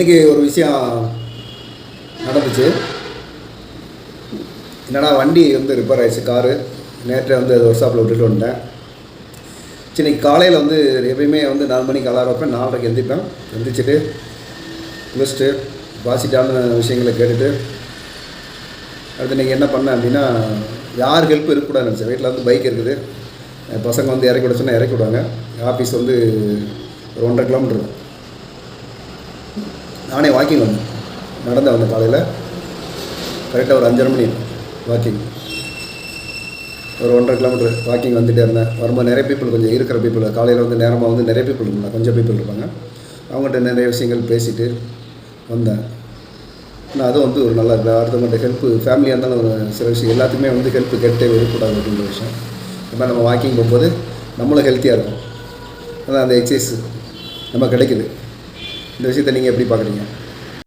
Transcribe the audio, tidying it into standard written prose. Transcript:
இன்றைக்கி ஒரு விஷயம் நடந்துச்சு. என்னடா வண்டி வந்து ரிப்பேர் ஆகிடுச்சு, காரு. நேற்று வந்து அது ஒர்க் ஷாப்பில் விட்டுட்டு வந்துட்டேன். இன்னைக்கு காலையில் வந்து எப்பயுமே வந்து 4 மணிக்கு அலாரம் வைப்பேன், 4:30க்கு எந்திரிப்பேன். எந்திரிச்சிட்டு குளிச்சுட்டு பாசிட்டிவான விஷயங்களை கேட்டுட்டு அடுத்து இன்றைக்கி என்ன பண்ணேன் அப்படின்னா, யார் ஹெல்ப் இருக்கக்கூடாதுன்னு நினச்சேன். வீட்டில் வந்து பைக் இருக்குது, பசங்க வந்து இறக்கி விட சொன்னால் இறக்கி விடுவாங்க. ஆஃபீஸ் வந்து ஒரு 1.5 கிலோமீட்டர் இருக்கும். நானே வாக்கிங் வந்தேன், நடந்து வந்தேன். காலையில் கரெக்டாக ஒரு 5:30 மணி வாக்கிங், ஒரு 1.5 கிலோமீட்டர் வாக்கிங் வந்துகிட்டே இருந்தேன். வரும்போது நிறைய பீப்புள், கொஞ்சம் இருக்கிற பீப்புள், காலையில் வந்து நேரமாக வந்து நிறைய பீப்புள் இருந்தாங்க, கொஞ்சம் பீப்புள் இருப்பாங்க. அவங்கள்ட்ட நிறைய விஷயங்கள் பேசிட்டு வந்தேன். ஆனால் அதுவும் வந்து ஒரு நல்லா இருக்குது. அடுத்தவங்கள்ட்ட ஹெல்ப்பு, ஃபேமிலியாக இருந்தாலும் ஒரு சில விஷயம் எல்லாத்துக்குமே வந்து ஹெல்ப்பு கேட்டே இருக்கக்கூடாது அப்படின்ற விஷயம். இந்த மாதிரி நம்ம வாக்கிங் போகும்போது நம்மளும் ஹெல்த்தியாக இருக்கும். அதான் அந்த எக்ஸசைஸ் நம்ம கிடைக்குது. இந்த விஷயத்தை நீங்கள் எப்படி பார்க்குறீங்க?